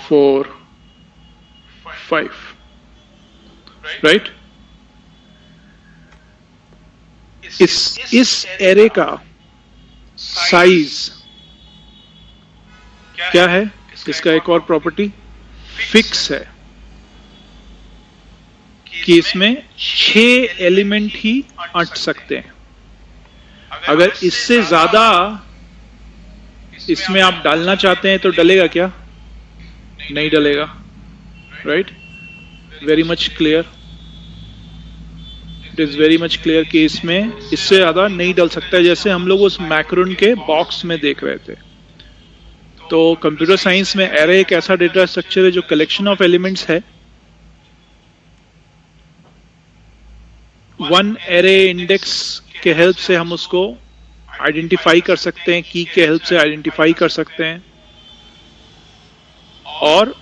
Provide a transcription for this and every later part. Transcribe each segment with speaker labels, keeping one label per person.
Speaker 1: 4 5, right. इस array का size क्या है? इसका एक और प्रॉपर्टी फिक्स है कि इसमें 6 एलिमेंट ही अट सकते हैं। अगर इससे ज्यादा इसमें आप डालना चाहते हैं तो डलेगा क्या? नहीं डलेगा, right. Very much clear, it is very much clear कि इसमें इससे ज्यादा नहीं डल सकता है, जैसे हम लोग उस मैक्रोन के बॉक्स में देख रहे थे। तो कंप्यूटर साइंस में एरे एक ऐसा डेटा स्ट्रक्चर है जो कलेक्शन ऑफ एलिमेंट्स है। वन एरे इंडेक्स के हेल्प से हम उसको आइडेंटिफाई कर सकते हैं, की के हेल्प से आइडेंटिफाई कर सकते हैं, और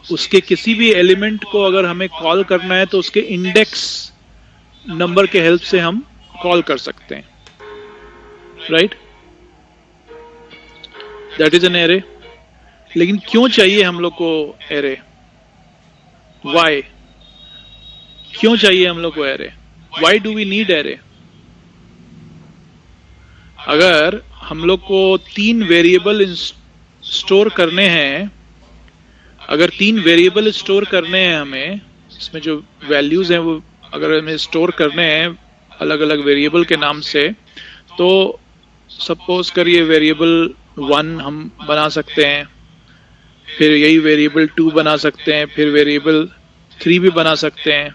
Speaker 1: उसके किसी भी एलिमेंट को अगर हमें कॉल करना है तो उसके इंडेक्स नंबर के हेल्प से हम कॉल कर सकते हैं, right. That is an array. लेकिन क्यों चाहिए हम लोग को एरे? वाई? क्यों चाहिए हम लोग को array? Why do we need array? अगर हम लोग को 3 वेरिएबल स्टोर करने हैं, अगर 3 वेरिएबल स्टोर करने हैं हमें, इसमें जो वैल्यूज हैं वो अगर हमें स्टोर करने हैं अलग अलग वेरिएबल के नाम से, तो सपोज करिए वेरिएबल 1 हम बना सकते हैं, फिर यही वेरिएबल 2 बना सकते हैं, फिर वेरिएबल 3 भी बना सकते हैं।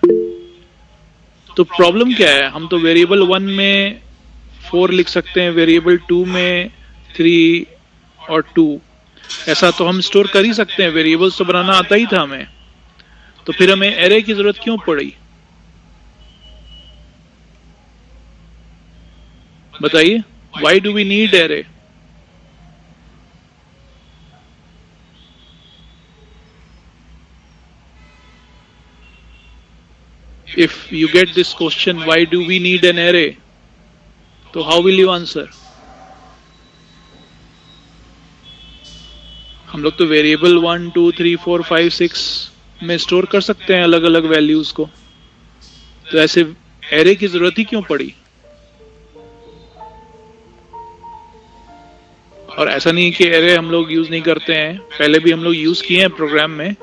Speaker 1: तो प्रॉब्लम क्या है? हम तो वेरिएबल 1 में 4 लिख सकते हैं, वेरिएबल 2 में 3 और 2, ऐसा तो हम स्टोर कर ही सकते हैं। वेरिएबल्स तो बनाना आता ही था हमें, तो फिर हमें एरे की जरूरत क्यों पड़ी? बताइए, why do we need array? If you get this question, why do we need an array? तो how will you answer? हम लोग तो वेरिएबल 1 2 3 4 5 6 में स्टोर कर सकते हैं अलग अलग वैल्यूज को, तो ऐसे एरे की जरूरत ही क्यों पड़ी? और ऐसा नहीं कि एरे हम लोग यूज नहीं करते हैं, पहले भी हम लोग यूज किए हैं प्रोग्राम में,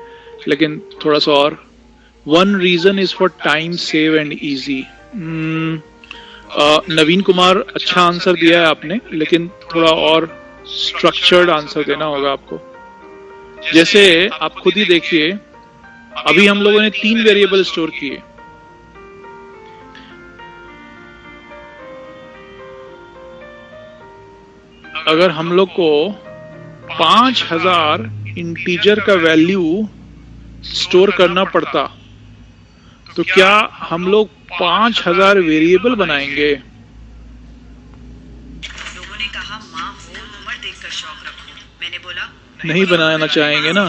Speaker 1: लेकिन थोड़ा सा और। One reason is for time save and easy. Naveen Kumar, अच्छा आंसर दिया है आपने, लेकिन थोड़ा और स्ट्रक्चर्ड आंसर देना होगा आपको। जैसे आप खुद ही देखिए, अभी हम लोगों ने 3 वेरिएबल स्टोर किए, अगर हम लोग को 5000 इंटीजर का वैल्यू स्टोर करना पड़ता, तो क्या हम लोग 5000 वेरिएबल बनाएंगे?
Speaker 2: लोगों ने कहा माँ हो उम्र देखकर शौक रखो, मैंने बोला
Speaker 1: नहीं बनाना चाहेंगे ना।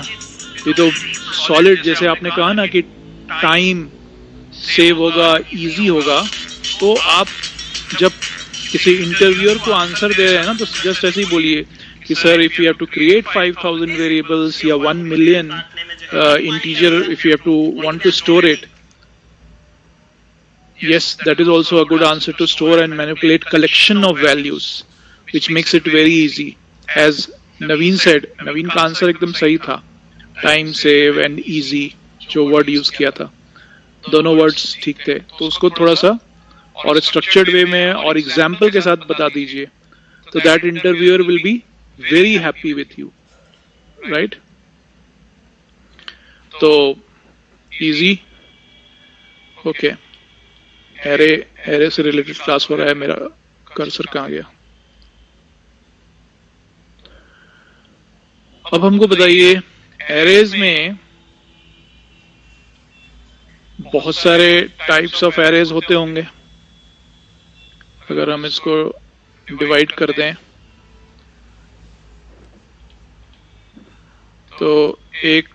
Speaker 1: ये तो सॉलिड, जैसे आपने कहा ना कि टाइम सेव होगा, इजी होगा, तो आप जब किसी इंटरव्यूअर को आंसर दे रहे हैं ना, तो जस्ट ऐसे ही बोलिए कि sir, if you have to create 5000 variables या 1 million integer, if you have to want to store it, yes, that is also a good answer to store and manipulate collection of values, which makes it very easy. As Naveen said, Naveen का answer एकदम सही था, time save and easy जो word use किया था, दोनों words ठीक थे। तो उसको थोड़ा सा और स्ट्रक्चर्ड वे में और एग्जाम्पल के साथ बता दीजिए, तो that interviewer will be very happy with you, right. तो इजी, ओके। एरे से रिलेटेड क्लास हो रहा है, मेरा कर्सर कहाँ गया? अब हमको बताइए, एरेज में बहुत सारे टाइप्स ऑफ एरेज होते होंगे। अगर हम इसको डिवाइड कर दें तो एक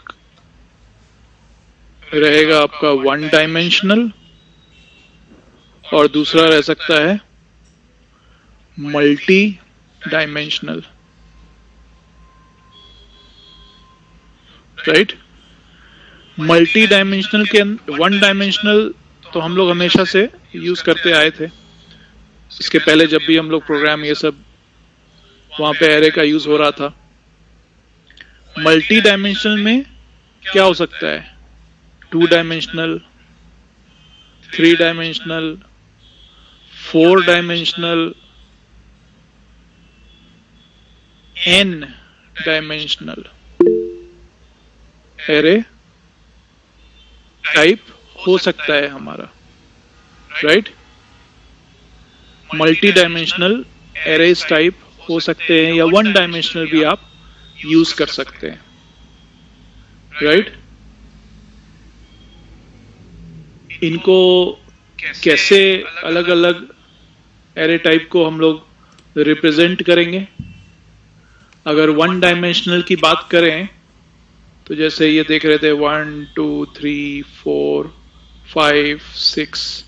Speaker 1: रहेगा आपका 1 डायमेंशनल और दूसरा रह सकता है multi dimensional. Right. Multi dimensional के वन डायमेंशनल तो हम लोग हमेशा से यूज करते आए थे। इसके पहले जब भी हम लोग प्रोग्राम ये सब वहां पे एरे का यूज हो रहा था। मल्टी डायमेंशनल में क्या हो सकता है? 2 dimensional, 3 dimensional, 4 dimensional, n dimensional array type हो सकता है हमारा, right. Multi dimensional arrays type हो सकते हैं या 1 डायमेंशनल भी आप यूज कर सकते हैं, राइट। इनको कैसे अलग अलग एरे टाइप को हम लोग रिप्रेजेंट करेंगे? अगर 1 डायमेंशनल की बात करें तो जैसे ये देख रहे थे 1 2 3 4 5 6,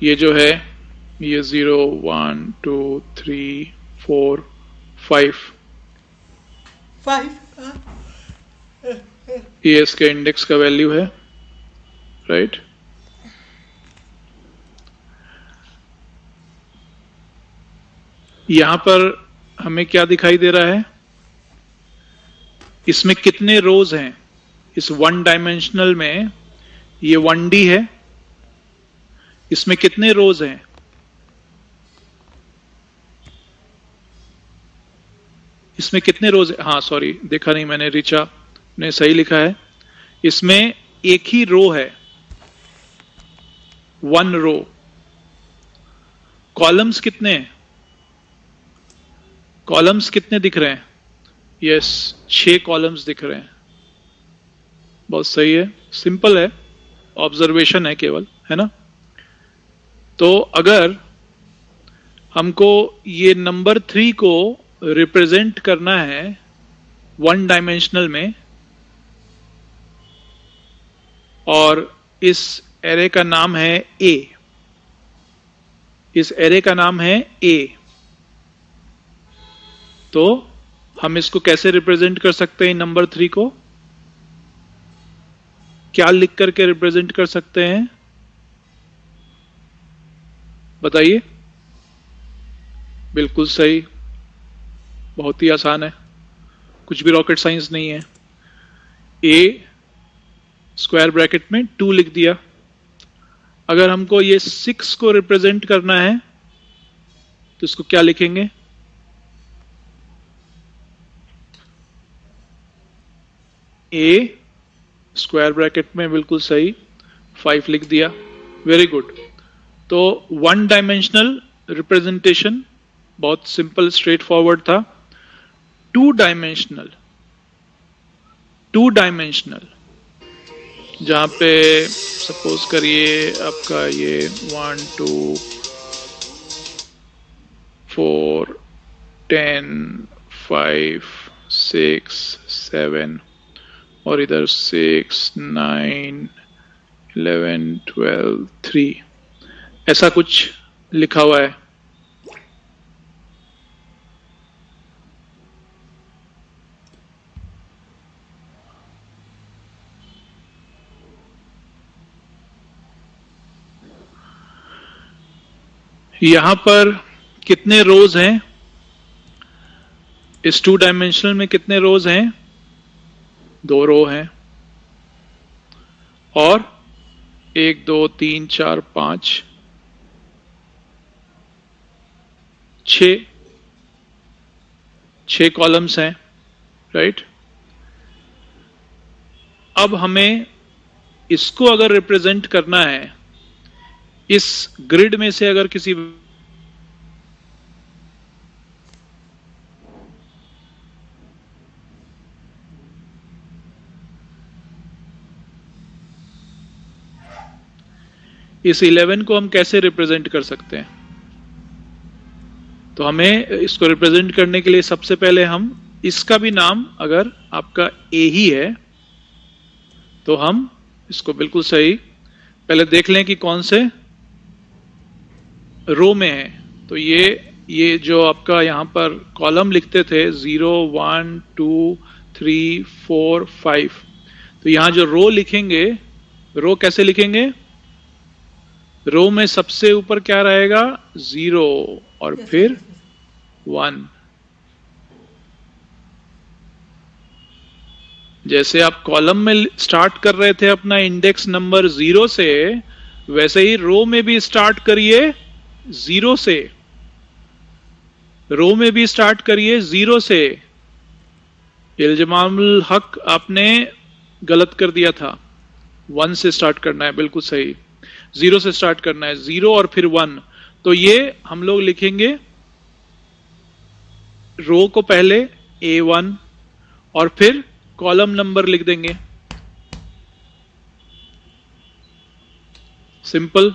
Speaker 1: ये जो है ये 0 1 2 3 4 5 ये इसके इंडेक्स का वैल्यू है, राइट। यहां पर हमें क्या दिखाई दे रहा है? इसमें कितने रोज हैं? इस 1 डायमेंशनल में ये 1D है, इसमें कितने रोज हैं? इसमें कितने रोज? हाँ सॉरी, देखा नहीं मैंने, रिचा ने सही लिखा है। इसमें एक ही रो है, 1 रो। कॉलम्स कितने हैं? कॉलम्स कितने दिख रहे हैं? यस, 6 कॉलम्स दिख रहे हैं। बहुत सही है, सिंपल है, ऑब्जर्वेशन है केवल, है ना। तो अगर हमको ये नंबर 3 को रिप्रेजेंट करना है 1 डायमेंशनल में, और इस एरे का नाम है ए, इस एरे का नाम है ए, तो हम इसको कैसे रिप्रेजेंट कर सकते हैं? नंबर 3 को क्या लिख करके रिप्रेजेंट कर सकते हैं? बताइए। बिल्कुल सही, बहुत ही आसान है, कुछ भी रॉकेट साइंस नहीं है। ए स्क्वायर ब्रैकेट में 2 लिख दिया। अगर हमको ये 6 को रिप्रेजेंट करना है तो इसको क्या लिखेंगे? ए स्क्वायर ब्रैकेट में, बिल्कुल सही, 5 लिख दिया। Very good. तो 1 डायमेंशनल रिप्रेजेंटेशन बहुत सिंपल स्ट्रेट फॉरवर्ड था। 2 डायमेंशनल, 2 डायमेंशनल जहां पे सपोज करिए आपका ये 1 2 4 10 5 6 7 और इधर 6 9 11 12 3, ऐसा कुछ लिखा हुआ है। यहां पर कितने रोज हैं? इस 2 डायमेंशनल में कितने रोज हैं? 2 रो हैं, और 1 2 3 4 5 6 कॉलम्स हैं, राइट। अब हमें इसको अगर रिप्रेजेंट करना है, इस ग्रिड में से अगर किसी इस 11 को हम कैसे रिप्रेजेंट कर सकते हैं? तो हमें इसको रिप्रेजेंट करने के लिए सबसे पहले हम इसका भी नाम, अगर आपका ए ही है तो हम इसको, बिल्कुल सही, पहले देख लें कि कौन से रो में है। तो ये ये जो आपका यहाँ पर कॉलम लिखते थे 0 1 2 3 4 5, तो यहाँ जो रो लिखेंगे, रो कैसे लिखेंगे? रो में सबसे ऊपर क्या रहेगा? 0 और फिर 1। जैसे आप कॉलम में स्टार्ट कर रहे थे अपना इंडेक्स नंबर 0 से, वैसे ही रो में भी स्टार्ट करिए 0 से। रो में भी स्टार्ट करिए 0 से। इल्जमामुल हक आपने गलत कर दिया था, 1 से स्टार्ट करना है, बिल्कुल सही। 0 से स्टार्ट करना है, 0 और फिर 1। तो ये हम लोग लिखेंगे रो को पहले A1 और फिर कॉलम नंबर लिख देंगे। सिंपल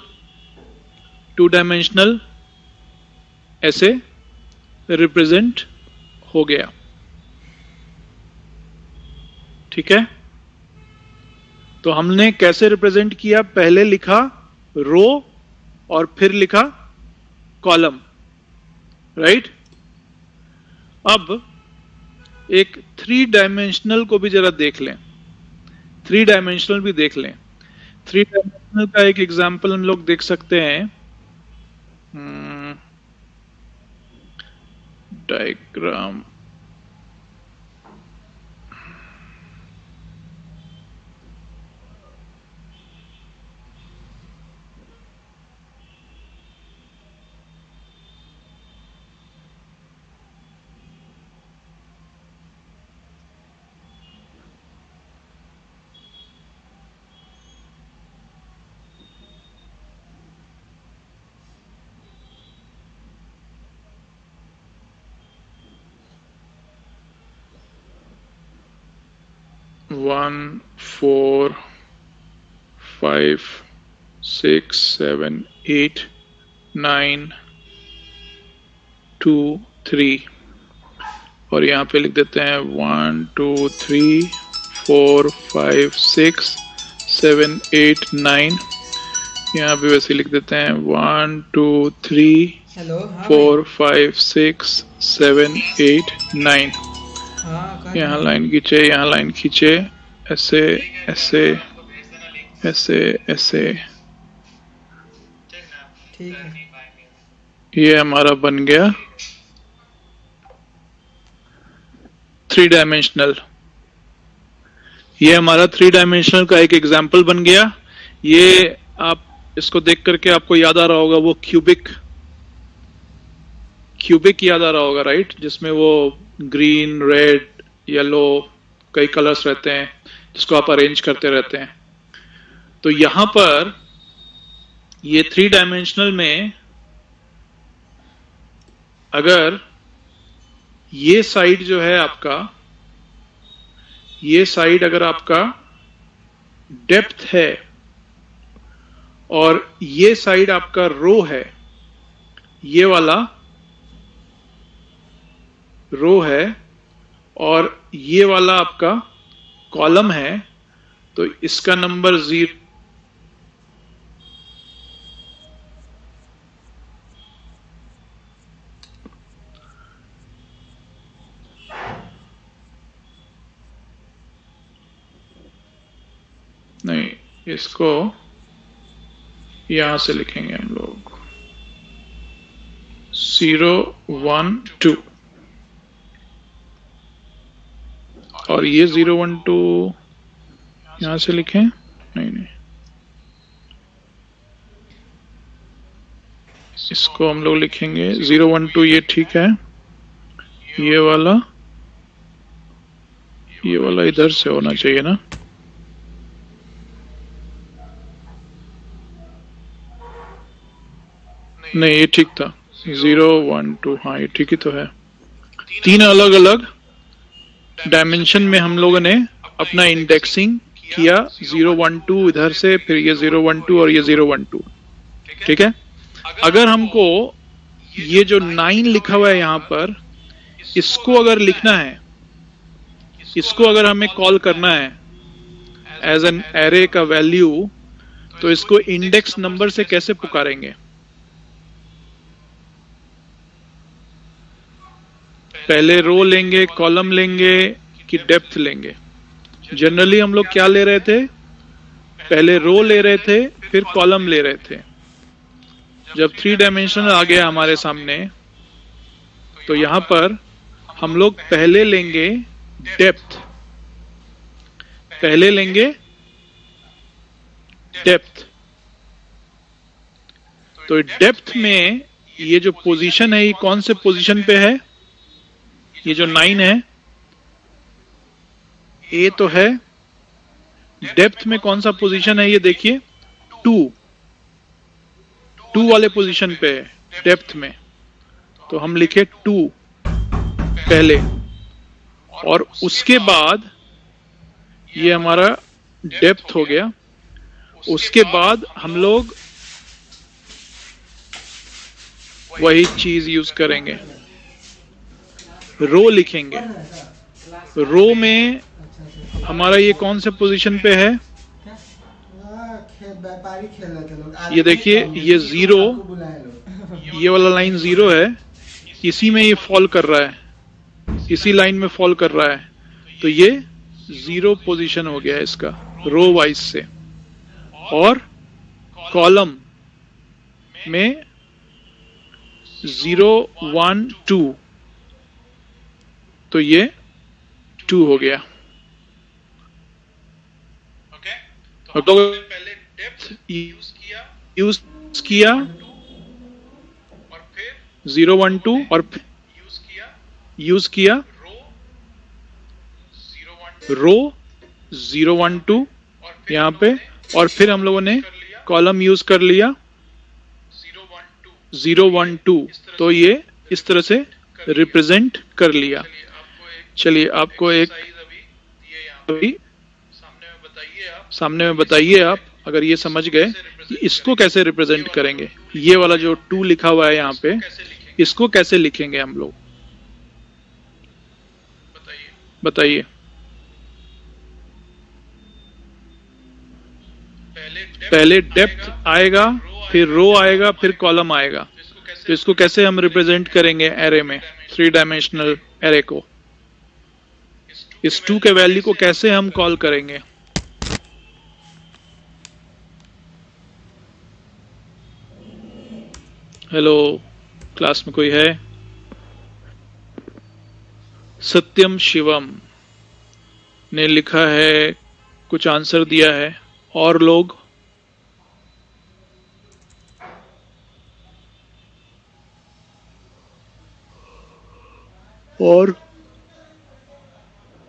Speaker 1: 2 डायमेंशनल ऐसे रिप्रेजेंट हो गया। ठीक है, तो हमने कैसे रिप्रेजेंट किया? पहले लिखा रो और फिर लिखा कॉलम, राइट। अब एक 3 डायमेंशनल को भी जरा देख लें, 3 डायमेंशनल भी देख लें। 3 डायमेंशनल का एक एग्जांपल हम लोग देख सकते हैं। डायग्राम, वन 4 5 6 7 8 9 2 3, और यहाँ पे लिख देते हैं 1 2 3 4 5 6 7 8 9। यहाँ पे वैसे लिख देते हैं 1 2 3 4 5 6 7 8 9। यहाँ लाइन खींचे, यहाँ लाइन खींचे, ऐसे ऐसे ऐसे ऐसे।
Speaker 3: ठीक है,
Speaker 1: ये हमारा बन गया 3 डायमेंशनल। ये हमारा 3 डायमेंशनल का एक एग्जाम्पल बन गया। ये आप इसको देख करके आपको याद आ रहा होगा वो क्यूबिक याद आ रहा होगा, राइट, जिसमें वो ग्रीन रेड येलो कई कलर्स रहते हैं जिसको आप अरेंज करते रहते हैं। तो यहां पर ये 3 डायमेंशनल में अगर ये साइड जो है आपका, ये साइड अगर आपका डेप्थ है और ये साइड आपका रो है, ये वाला रो है और ये वाला आपका कॉलम है, तो इसका नंबर 0 नहीं, इसको यहां से लिखेंगे हम लोग 0 1 2, और ये 0 1 2 यहां से लिखें। नहीं नहीं, इसको हम लोग लिखेंगे 0 1 2, ये ठीक है। ये वाला इधर से होना चाहिए ना। नहीं, ये ठीक था 0 1 2, हाँ ये ठीक ही तो है। 3 अलग अलग डायमेंशन में हम लोगों ने अपना इंडेक्सिंग किया, 0 1 2 इधर से, फिर ये 0 1 2 और ये 0 1 2। ठीक है, अगर हमको ये जो 9 लिखा हुआ है यहाँ पर, इसको अगर लिखना है, इसको अगर हमें कॉल करना है एज एन एरे का वैल्यू, तो इसको इंडेक्स नंबर से कैसे पुकारेंगे? पहले रो लेंगे, कॉलम लेंगे कि डेप्थ लेंगे? जनरली हम लोग क्या ले रहे थे? पहले रो ले रहे थे, फिर कॉलम ले रहे थे। जब 3 डायमेंशनल आ गया हमारे सामने, तो यहां पर हम लोग पहले लेंगे डेप्थ, पहले लेंगे डेप्थ। तो डेप्थ में ये जो पोजीशन है, ये कौन से पोजीशन पे है? ये जो 9 है, ए तो है। डेप्थ में कौन सा पोजीशन है ये देखिए, 2 वाले पोजीशन पे है डेप्थ में। तो हम लिखे 2 पहले, और उसके बाद ये हमारा डेप्थ हो गया। उसके बाद हम लोग वही चीज यूज करेंगे, रो लिखेंगे। रो में हमारा ये कौन से पोजीशन पे है? ये देखिए, ये 0, ये वाला लाइन 0 है, इसी में ये फॉल कर रहा है, इसी लाइन में फॉल कर रहा है। तो ये 0 पोजीशन हो गया इसका रो वाइज से। और कॉलम में 0 1 2, तो ये 2 हो गया। और तो पहले डेप्थ यूज किया, और फिर 0 1 2, और यूज किया रो 0 1 2 यहाँ पे, और फिर हम लोगों ने कॉलम यूज कर लिया 0 1 2। तो ये इस तरह से रिप्रेजेंट कर लिया। चलिए आपको एक अभी सामने में बताइए आप, अगर ये समझ गए इसको कैसे रिप्रेजेंट करेंगे। ये वाला जो 2 लिखा हुआ है यहाँ पे, इसको कैसे लिखेंगे हम लोग, बताइए। पहले डेप्थ आएगा, फिर रो आएगा, फिर कॉलम आएगा। तो इसको कैसे हम रिप्रेजेंट करेंगे एरे में, 3 डायमेंशनल एरे को? इस 2 के वैल्यू को कैसे हम कॉल करेंगे? हेलो, क्लास में कोई है? सत्यम शिवम ने लिखा है, कुछ आंसर दिया है। और लोग?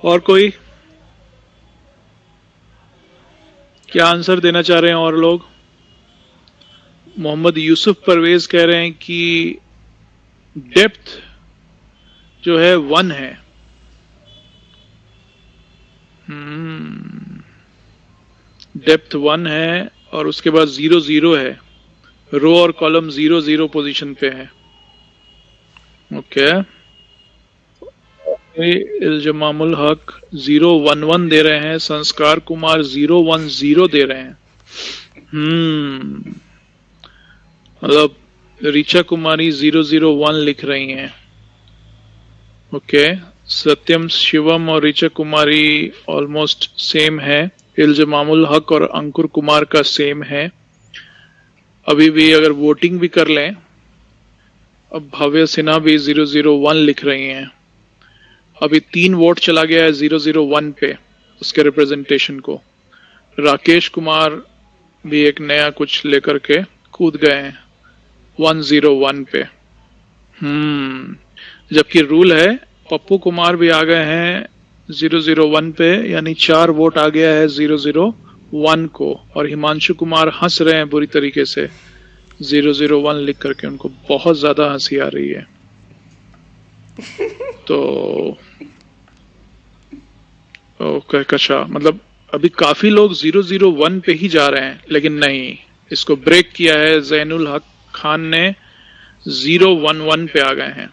Speaker 1: और कोई क्या आंसर देना चाह रहे हैं और लोग? मोहम्मद यूसुफ परवेज कह रहे हैं कि डेप्थ जो है 1 है। डेप्थ 1 है, और उसके बाद 0 0 है। रो और कॉलम 0 0 पोजीशन पे है। ओके, इल्जमामुल हक 0 1 1 दे रहे हैं। संस्कार कुमार 0 1 0 दे रहे हैं। मतलब ऋचा कुमारी 0 0 1 लिख रही हैं। ओके, सत्यम शिवम और ऋचा कुमारी ऑलमोस्ट सेम है। इल्जमामुल हक और अंकुर कुमार का सेम है। अभी भी अगर वोटिंग भी कर लें, अब भव्य सिन्हा भी 0 0 1 लिख रही हैं। अभी 3 वोट चला गया है 0 0 1 पे, उसके रिप्रेजेंटेशन को। राकेश कुमार भी एक नया कुछ लेकर के कूद गए हैं 1 0 1 पे। जबकि रूल है, पप्पू कुमार भी आ गए हैं 0 0 1 पे, यानी 4 वोट आ गया है 0 0 1 को। और हिमांशु कुमार हंस रहे हैं बुरी तरीके से 0 0 1 लिख करके, उनको बहुत ज्यादा हंसी आ रही है। तो ओके, अच्छा, मतलब अभी काफी लोग 0 0 1 पे ही जा रहे हैं, लेकिन नहीं, इसको ब्रेक किया है जैनुल हक खान ने, 0 1 1 पे आ गए हैं।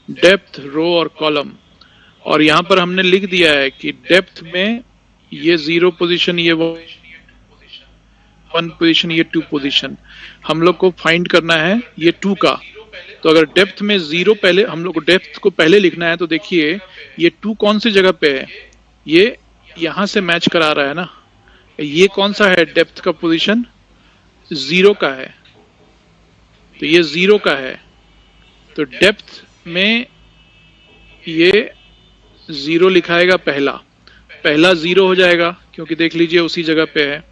Speaker 1: डेप्थ, रो और कॉलम। और यहां पर हमने लिख दिया है कि डेप्थ में ये 0 पोजीशन, ये 1 पोजीशन, ये 2 पोजीशन। हम लोग को फाइंड करना है ये 2 का, तो अगर डेप्थ में 0 पहले, हम लोग को डेप्थ को पहले लिखना है, तो देखिए ये 2 कौन सी जगह पे है, ये यहां से मैच करा रहा है ना, ये कौन सा है डेप्थ का पोजीशन, 0 का है, तो ये 0 का है, तो डेप्थ में ये 0 लिखाएगा, पहला 0 हो जाएगा क्योंकि देख लीजिए उसी जगह पे है।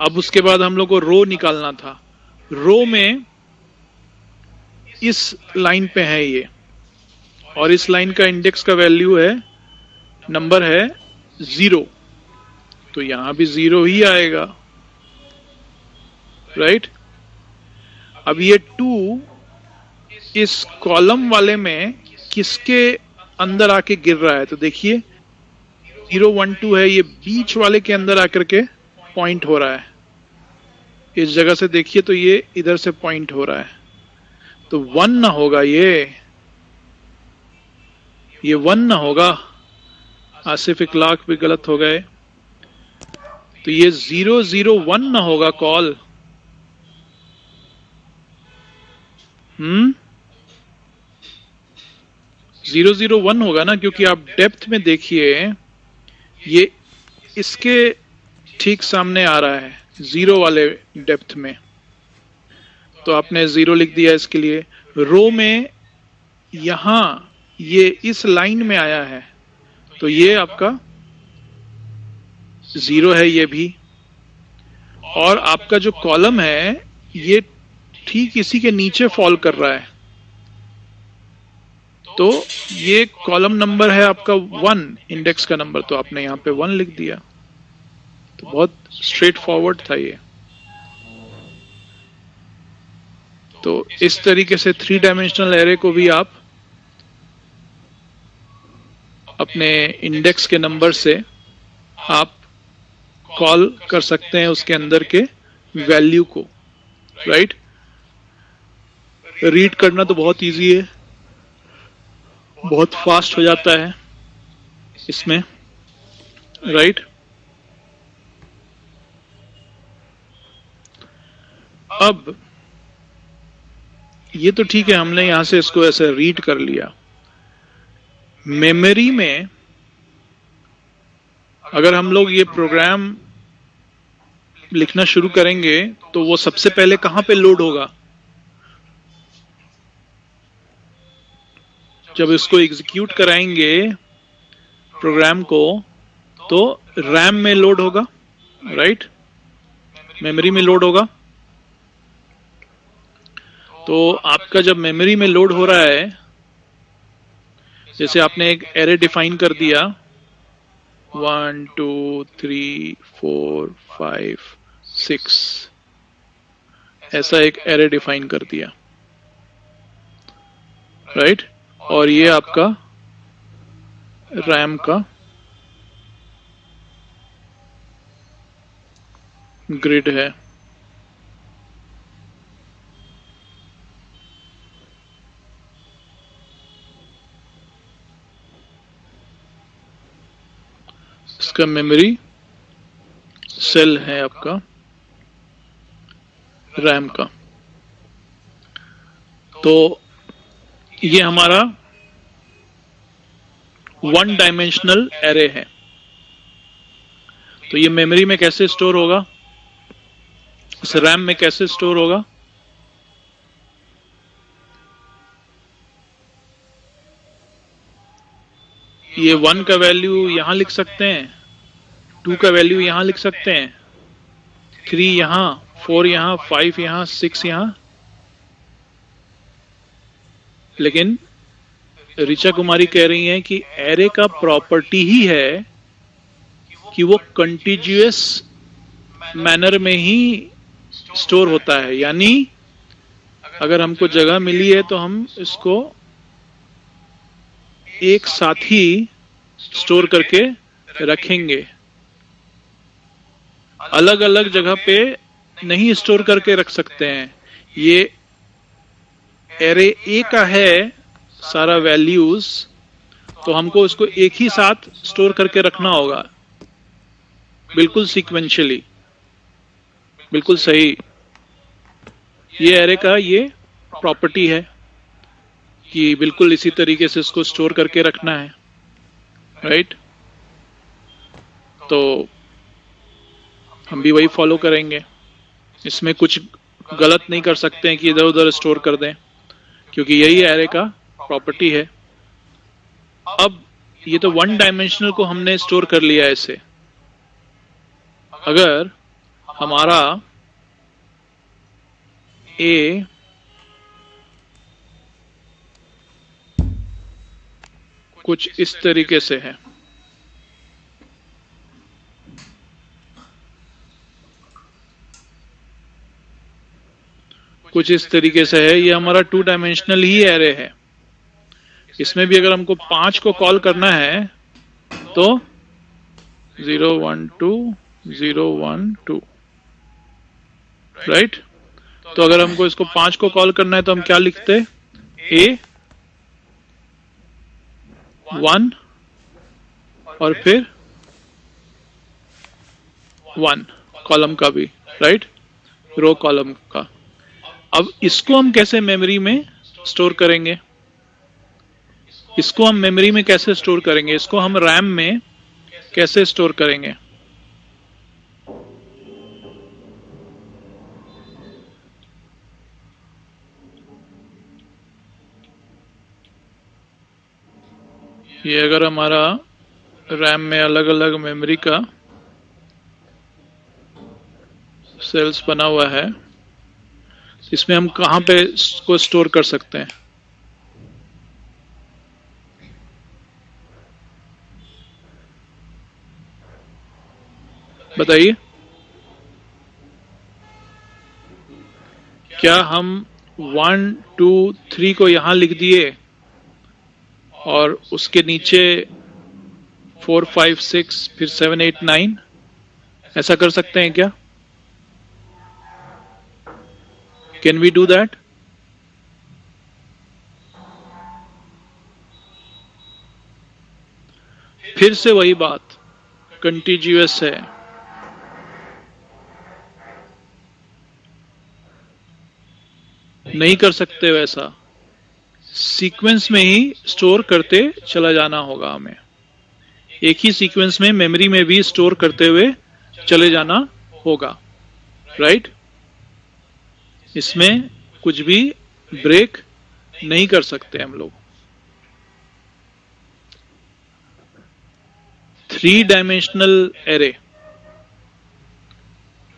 Speaker 1: अब उसके बाद हम लोग को रो निकालना था, रो में इस लाइन पे है ये, और इस लाइन का इंडेक्स का वैल्यू है, नंबर है 0, तो यहां भी 0 ही आएगा, राइट। अब ये 2 इस कॉलम वाले में किसके अंदर आके गिर रहा है, तो देखिए 0 1 2 है, ये बीच वाले के अंदर आकर के पॉइंट हो रहा है, इस जगह से देखिए तो ये इधर से पॉइंट हो रहा है, तो 1 ना होगा, ये 1 ना होगा, आसिफ इकलाक भी गलत हो गए, तो ये 0 0 1 ना होगा कॉल, 0 0 1 होगा ना, क्योंकि आप डेप्थ में देखिए ये इसके ठीक सामने आ रहा है 0 वाले डेप्थ में, तो आपने 0 लिख दिया इसके लिए। रो में यहां ये इस लाइन में आया है, तो ये आपका 0 है ये भी, और आपका जो कॉलम है ये ठीक इसी के नीचे फॉल कर रहा है, तो ये कॉलम नंबर है आपका 1, इंडेक्स का नंबर, तो आपने यहां पे 1 लिख दिया, तो बहुत स्ट्रेट फॉरवर्ड था ये। तो इस तरीके से 3 डायमेंशनल एरे को भी आप अपने इंडेक्स के नंबर से आप कॉल कर सकते हैं उसके अंदर के वैल्यू को, राइट। रीड करना तो बहुत इजी है, बहुत फास्ट हो जाता है इसमें, राइट। अब ये तो ठीक है, हमने यहां से इसको ऐसे रीड कर लिया। मेमोरी में अगर हम लोग ये प्रोग्राम लिखना शुरू करेंगे तो वो सबसे पहले कहां पे लोड होगा, जब इसको एग्जीक्यूट कराएंगे प्रोग्राम को तो रैम में लोड होगा, राइट, मेमोरी में लोड होगा। तो आपका जब मेमोरी में लोड हो रहा है, जैसे आपने एक एरे डिफाइन कर दिया 1 2 3 4 5 6, ऐसा एक एरे डिफाइन कर दिया, राइट, और ये आपका रैम का ग्रिड है। इसका मेमोरी सेल है आपका रैम का। तो ये हमारा 1 डायमेंशनल एरे है। तो ये मेमोरी में कैसे स्टोर होगा, इस रैम में कैसे स्टोर होगा, ये 1 का वैल्यू यहां लिख सकते हैं, 2 का वैल्यू यहां लिख सकते हैं, 3 यहां, 4 यहां, 5 यहां, 6 यहां। लेकिन ऋचा कुमारी कह रही हैं कि एरे का प्रॉपर्टी ही है कि वो कंटिन्यूअस मैनर में ही स्टोर होता है, यानी अगर हमको जगह मिली है तो हम इसको एक साथ ही स्टोर करके रखेंगे, अलग अलग जगह पे नहीं स्टोर करके रख सकते हैं। ये एरे ए का है सारा वैल्यूज, तो हमको इसको एक ही साथ स्टोर करके रखना होगा, बिल्कुल सीक्वेंशियली, बिल्कुल सही। ये एरे का ये प्रॉपर्टी है कि बिल्कुल इसी तरीके से इसको स्टोर करके रखना है, राइट? तो हम भी वही फॉलो करेंगे, इसमें कुछ गलत नहीं कर सकते हैं कि इधर उधर स्टोर कर दें, क्योंकि यही एरे का प्रॉपर्टी है। अब ये तो वन डायमेंशनल को हमने स्टोर कर लिया ऐसे। अगर हमारा ए कुछ इस तरीके से है, कुछ इस तरीके से है, ये हमारा टू डायमेंशनल ही एरे है। इसमें भी अगर हमको 5 को कॉल करना है तो 0 1 2 0 1 2, राइट? तो अगर हमको इसको 5 को कॉल करना है तो हम क्या लिखते? ए 1 और फिर 1 कॉलम का भी, राइट? रो कॉलम का। अब इसको हम कैसे मेमोरी में स्टोर करेंगे? इसको हम मेमोरी में कैसे स्टोर करेंगे? इसको हम रैम में कैसे स्टोर करेंगे? ये अगर हमारा रैम में अलग अलग मेमोरी का सेल्स बना हुआ है, इसमें हम कहां पे इसको स्टोर कर सकते हैं? बताइए। क्या हम 1 2 3 को यहां लिख दिए और उसके नीचे 4 5 6 फिर 7 8 9, ऐसा कर सकते हैं क्या? Can we do that? फिर से वही बात, कंटिन्यूअस है। नहीं कर सकते वैसा, सीक्वेंस में ही स्टोर करते चला जाना होगा हमें। एक ही सीक्वेंस में मेमोरी में भी स्टोर करते हुए चले जाना होगा, राइट? इसमें कुछ भी ब्रेक नहीं कर सकते हम लोग। 3 डायमेंशनल एरे,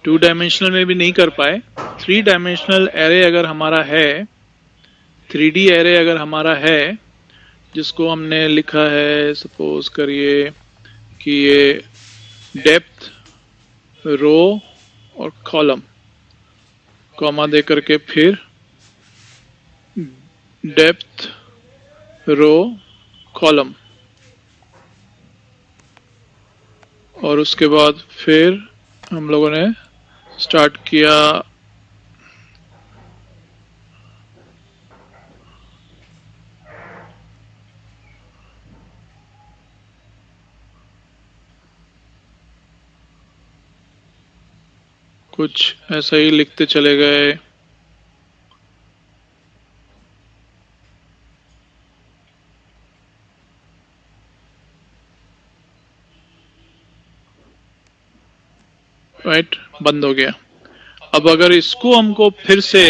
Speaker 1: 2 डायमेंशनल में भी नहीं कर पाए, 3 डायमेंशनल एरे अगर हमारा है, 3D एरे अगर हमारा है, जिसको हमने लिखा है, सपोज करिए कि ये डेप्थ, रो और कॉलम, कॉमा दे करके फिर डेप्थ, रो, कॉलम, और उसके बाद फिर हम लोगों ने स्टार्ट किया कुछ ऐसा ही लिखते चले गए। राइट, बंद हो गया। अब अगर इसको हमको फिर से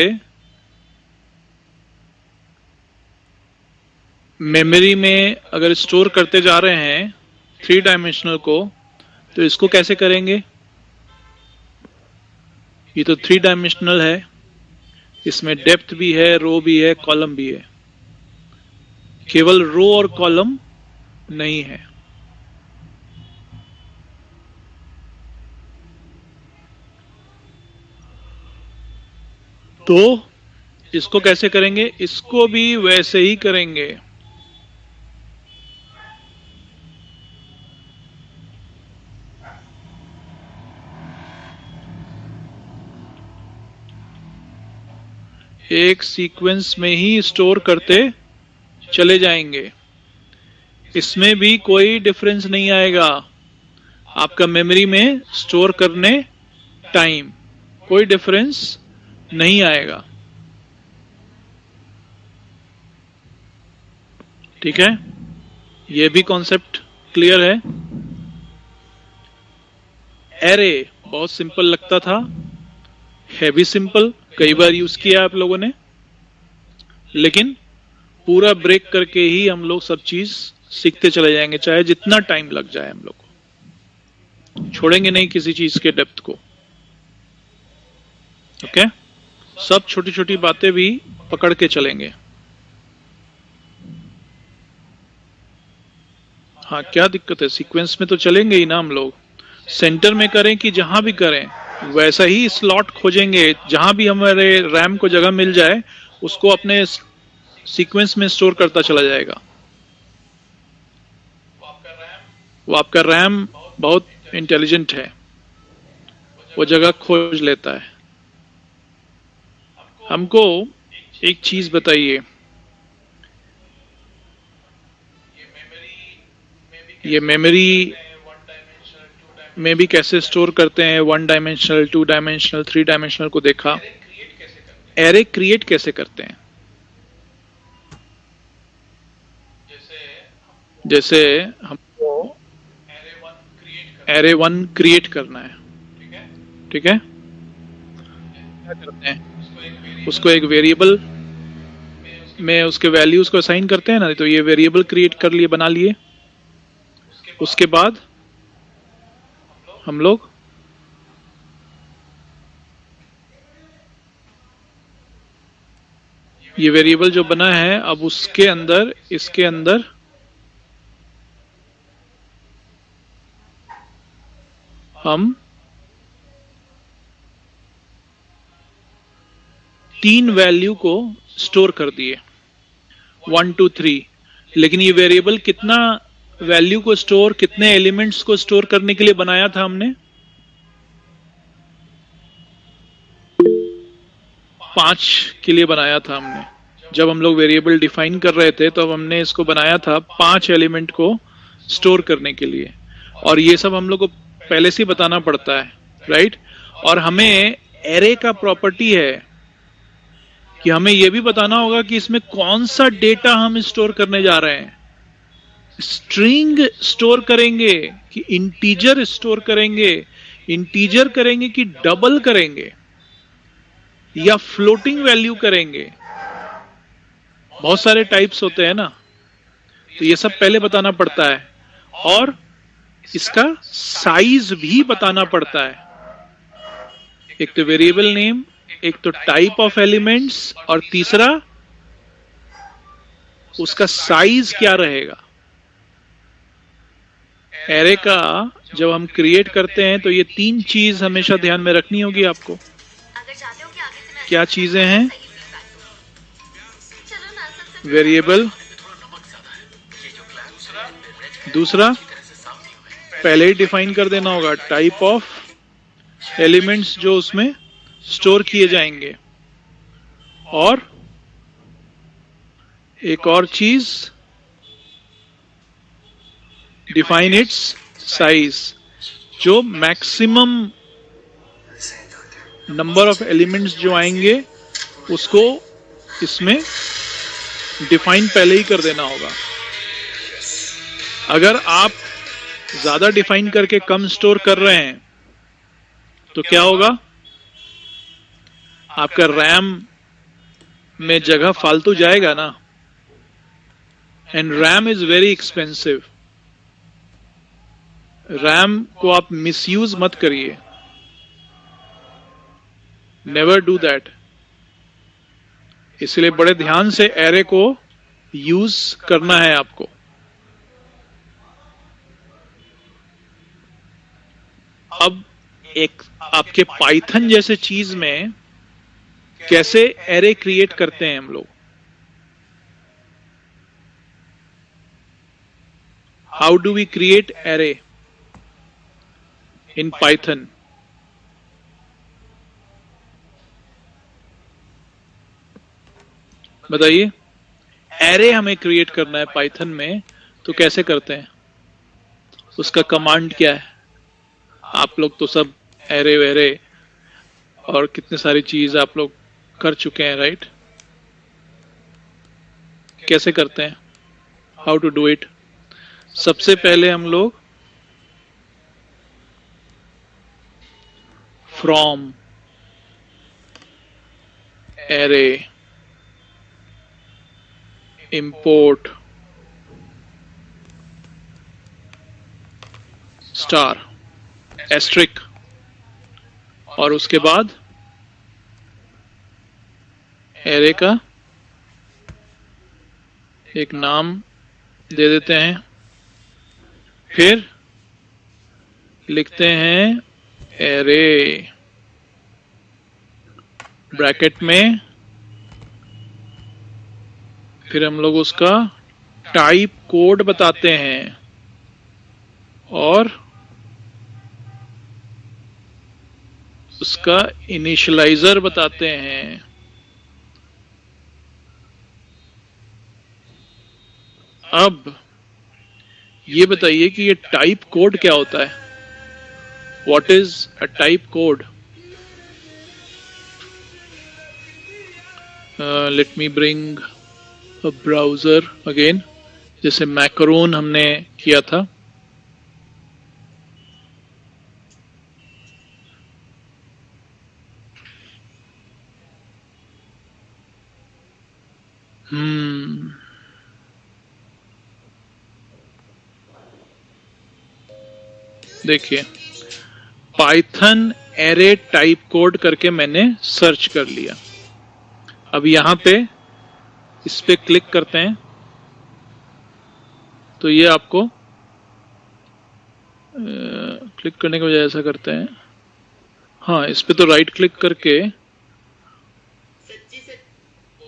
Speaker 1: मेमोरी में अगर स्टोर करते जा रहे हैं 3 डायमेंशनल को, तो इसको कैसे करेंगे? ये तो 3 डायमेंशनल है, इसमें डेप्थ भी है, रो भी है, कॉलम भी है, केवल रो और कॉलम नहीं है। तो इसको कैसे करेंगे? इसको भी वैसे ही करेंगे। एक सीक्वेंस में ही स्टोर करते चले जाएंगे, इसमें भी कोई डिफरेंस नहीं आएगा। आपका मेमोरी में स्टोर करने टाइम कोई डिफरेंस नहीं आएगा। ठीक है, ये भी कॉन्सेप्ट क्लियर है। एरे बहुत सिंपल लगता था, है भी सिंपल, कई बार यूज किया आप लोगों ने, लेकिन पूरा ब्रेक करके ही हम लोग सब चीज सीखते चले जाएंगे, चाहे जितना टाइम लग जाए, हम लोग को छोड़ेंगे नहीं किसी चीज के डेप्थ को। ओके, सब छोटी छोटी बातें भी पकड़ के चलेंगे। हाँ, क्या दिक्कत है, सीक्वेंस में तो चलेंगे ही ना हम लोग। सेंटर में करें कि जहां भी करें, वैसा ही स्लॉट खोजेंगे, जहां भी हमारे रैम को जगह मिल जाए उसको अपने सीक्वेंस में स्टोर करता चला जाएगा। वो आपका रैम बहुत इंटेलिजेंट है, वो जगह खोज लेता है। हमको एक चीज बताइए, ये मेमोरी में भी कैसे स्टोर करते हैं, 1 डायमेंशनल, 2 डायमेंशनल, 3 डायमेंशनल को देखा। एरे क्रिएट कैसे करते हैं, जैसे हमको एरे 1 क्रिएट करना है, ठीक है, क्या करते हैं, उसको एक वेरिएबल में उसके वैल्यूज को असाइन करते हैं ना, तो ये वेरिएबल क्रिएट कर लिए, बना लिए। उसके बाद हम लोग ये वेरिएबल जो बना है, अब उसके अंदर, इसके अंदर हम 3 वैल्यू को स्टोर कर दिए, 1 2 3। लेकिन ये वेरिएबल कितना वैल्यू को स्टोर, कितने एलिमेंट्स को स्टोर करने के लिए बनाया था हमने? 5 के लिए बनाया था हमने। जब हम लोग वेरिएबल डिफाइन कर रहे थे, तो हमने इसको बनाया था 5 एलिमेंट को स्टोर करने के लिए। और ये सब हम लोग को पहले से ही बताना पड़ता है, राइट। और हमें एरे का प्रॉपर्टी है कि हमें यह भी बताना होगा कि इसमें कौन सा डेटा हम स्टोर करने जा रहे हैं। स्ट्रिंग स्टोर करेंगे कि इंटीजर स्टोर करेंगे, इंटीजर करेंगे कि डबल करेंगे, या फ्लोटिंग वैल्यू करेंगे। बहुत सारे टाइप्स होते हैं ना, तो ये सब पहले बताना पड़ता है। और इसका साइज भी बताना पड़ता है। एक तो वेरिएबल नेम, एक तो टाइप ऑफ एलिमेंट्स, और तीसरा उसका साइज क्या रहेगा। एरे का जब हम क्रिएट करते हैं, तो ये 3 चीज हमेशा ध्यान में रखनी होगी आपको। क्या चीजें हैं? वेरिएबल, दूसरा पहले ही डिफाइन कर देना होगा टाइप ऑफ एलिमेंट्स जो उसमें स्टोर किए जाएंगे, और एक और चीज, डिफाइन इट्स साइज, जो मैक्सिमम नंबर ऑफ एलिमेंट्स जो आएंगे उसको इसमें डिफाइन पहले ही कर देना होगा। अगर आप ज्यादा डिफाइन करके कम स्टोर कर रहे हैं, तो क्या होगा, आपका रैम में जगह फालतू जाएगा ना। And RAM is very expensive. RAM को आप मिसयूज मत करिए, नेवर डू दैट। इसलिए बड़े ध्यान से एरे को यूज करना है आपको। अब एक आपके पाइथन जैसे चीज में कैसे एरे क्रिएट करते हैं हम लोग। How do we create array in Python? बताइए, एरे हमें क्रिएट करना है पाइथन में, तो कैसे करते हैं, उसका कमांड क्या है? आप लोग तो सब एरे वेरे और कितने सारी चीज आप लोग कर चुके हैं, राइट। कैसे करते हैं? How to do it. सबसे पहले हम लोग from array import star asterisk और उसके बाद एरे का एक नाम दे देते हैं, फिर लिखते हैं एरे ब्रैकेट में, फिर हम लोग उसका टाइप कोड बताते हैं और उसका इनिशियलाइजर बताते हैं। अब ये बताइए कि ये टाइप कोड क्या होता है। What is a type code? Let me bring a browser again, जैसे मैकरोन हमने किया था। देखिए, पाइथन एरे टाइप कोड करके मैंने सर्च कर लिया। अब यहां पे इस पे क्लिक करते हैं तो ये आपको क्लिक करने के बजाय ऐसा करते हैं, हाँ इस पे तो राइट क्लिक करके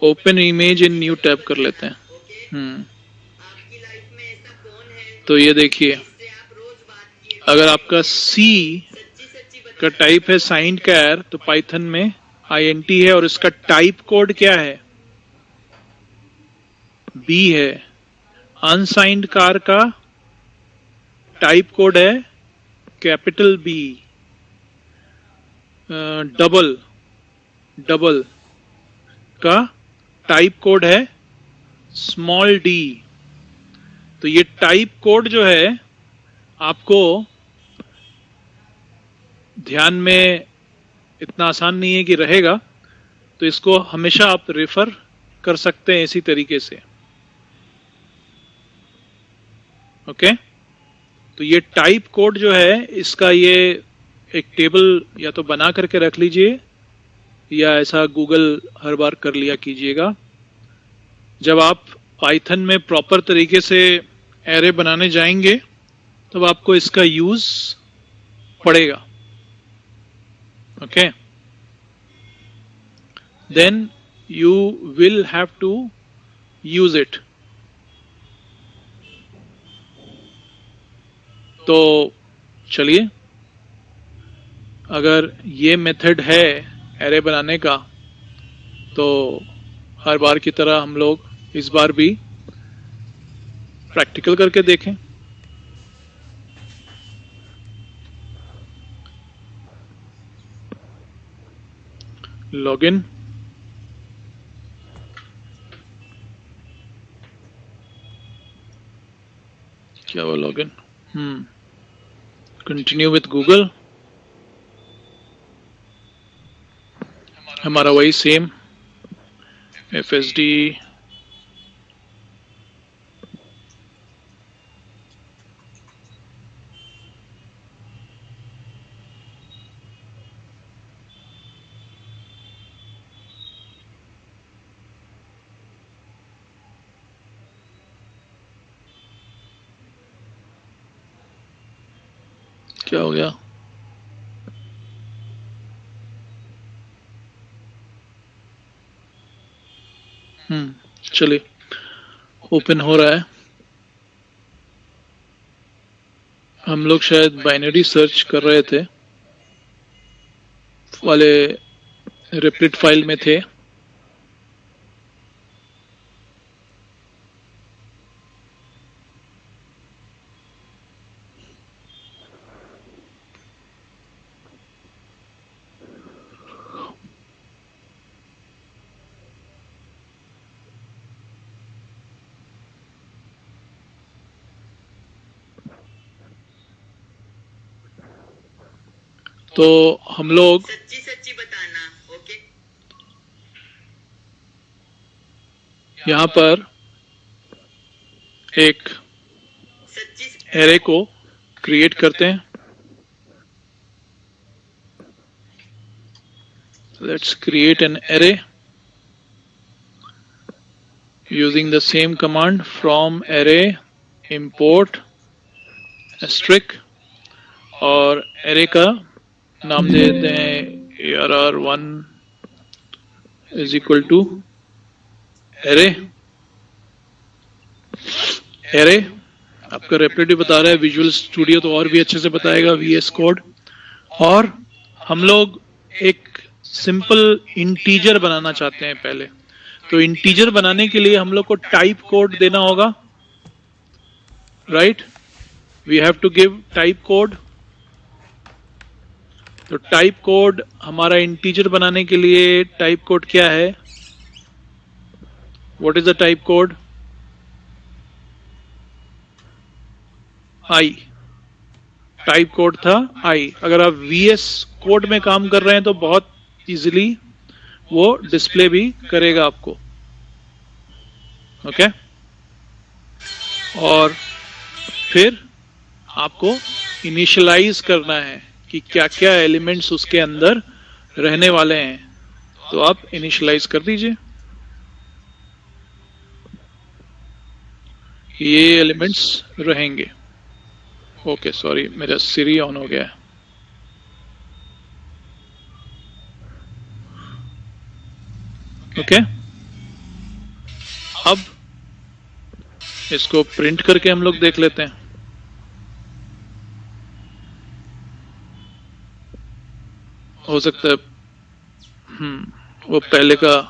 Speaker 1: open image in new tab कर लेते हैं। तो ये देखिए, अगर आपका सी का टाइप है साइंड कैर तो पाइथन में आईएनटी है और इसका टाइप कोड क्या है? बी है। अनसाइंड कार का टाइप कोड है कैपिटल बी। डबल डबल का टाइप कोड है स्मॉल डी। तो ये टाइप कोड जो है आपको ध्यान में इतना आसान नहीं है कि रहेगा, तो इसको हमेशा आप रेफर कर सकते हैं इसी तरीके से। ओके, तो ये टाइप कोड जो है इसका ये एक टेबल या तो बना करके रख लीजिए या ऐसा गूगल हर बार कर लिया कीजिएगा। जब आप पाइथन में प्रॉपर तरीके से एरे बनाने जाएंगे तब आपको इसका यूज पड़ेगा। Okay, then you will have to use it. तो चलिए, अगर ये मेथड है एरे बनाने का तो हर बार की तरह हम लोग इस बार भी प्रैक्टिकल करके देखें। लॉगिन, क्या हुआ लॉगिन? कंटिन्यू विथ गूगल, हमारा वही सेम FSD क्या हो गया? चलिए, ओपन हो रहा है। हम लोग शायद बाइनरी सर्च कर रहे थे वाले रिप्लिट फाइल में थे। तो हम लोग
Speaker 2: सच्ची सच्ची बताना, ओके?
Speaker 1: यहाँ पर एक
Speaker 2: सच्ची
Speaker 1: एरे को क्रिएट करते हैं. Let's create an array using the same command from array import asterisk और array का नाम दे देते हैं arr1 is equal to array. array आपका रेपरेटिव बता रहा है, विजुअल स्टूडियो तो और भी अच्छे से बताएगा, VS कोड. और हम लोग एक सिंपल इंटीजर बनाना चाहते हैं पहले. तो इंटीजर बनाने के लिए हम लोग को टाइप कोड देना होगा, right? We have to give type code. तो टाइप कोड हमारा इंटीजर बनाने के लिए टाइप कोड क्या है? What is the type code? I. Type code था आई. अगर आप VS कोड में काम कर रहे हैं तो बहुत इजीली वो डिस्प्ले भी करेगा आपको, ओके? और फिर आपको इनिशियलाइज करना है कि क्या क्या एलिमेंट्स उसके अंदर रहने वाले हैं. तो आप इनिशियलाइज कर दीजिए. ये एलिमेंट्स रहेंगे. ओके, सॉरी, मेरा सिरी ऑन हो गया है. ओके, अब इसको प्रिंट करके हम लोग देख लेते हैं. हो सकता है वो पहले का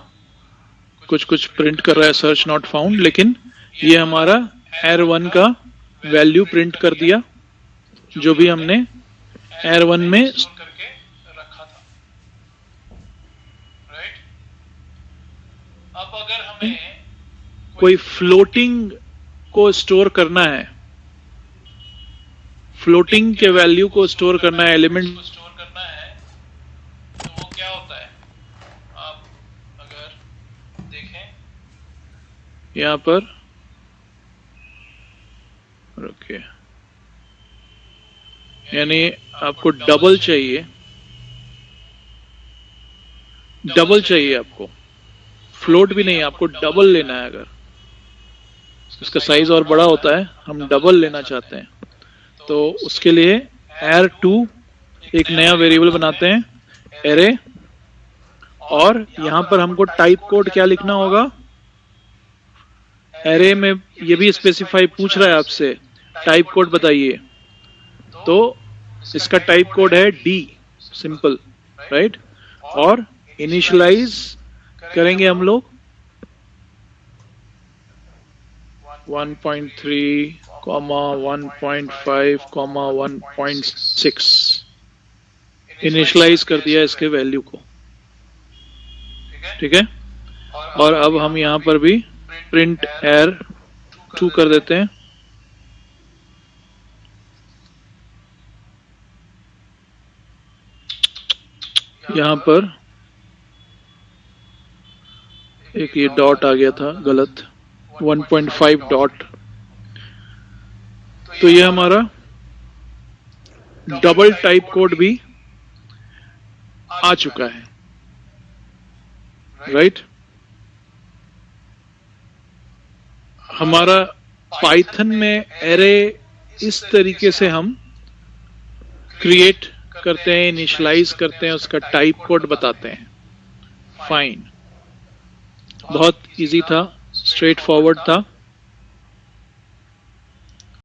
Speaker 1: कुछ प्रिंट कर रहा है, सर्च नॉट फाउंड, लेकिन ये हमारा arr1 का वैल्यू प्रिंट कर दिया जो भी हमने arr1 में करके रखा था, राइट? अब अगर हमें कोई फ्लोटिंग को स्टोर करना है, फ्लोटिंग के वैल्यू को स्टोर करना है, एलिमेंट को स्टोर करना है, तो वो क्या होता है? आप अगर देखें यहां पर, ओके, यानी आपको डबल चाहिए, डबल चाहिए आपको, फ्लोट भी नहीं, आपको डबल लेना है. अगर इसका साइज और बड़ा होता है, हम डबल लेना चाहते हैं, तो उसके लिए arr2 एक नया वेरिएबल बनाते हैं, array. और यहां पर हमको टाइप कोड क्या लिखना होगा? array में ये भी स्पेसिफाई पूछ रहा है आपसे, टाइप कोड बताइए. तो इसका टाइप कोड है D, सिंपल, राइट? और इनिशियलाइज करेंगे हम लोग 1.3, 1.5, 1.6. इनिशियलाइज कर दिया इसके वैल्यू को, ठीक है? और अब हम यहां पर भी प्रिंट arr2 कर देते हैं. यहां पर एक ये डॉट आ गया था गलत, 1.5 डॉट. तो ये हमारा डबल टाइप कोड भी आ चुका है, राइट? हमारा पाइथन में एरे इस तरीके से हम क्रिएट करते हैं, इनिशियलाइज करते हैं, उसका टाइप कोड बताते हैं. फाइन, बहुत इजी था, स्ट्रेट फॉरवर्ड था.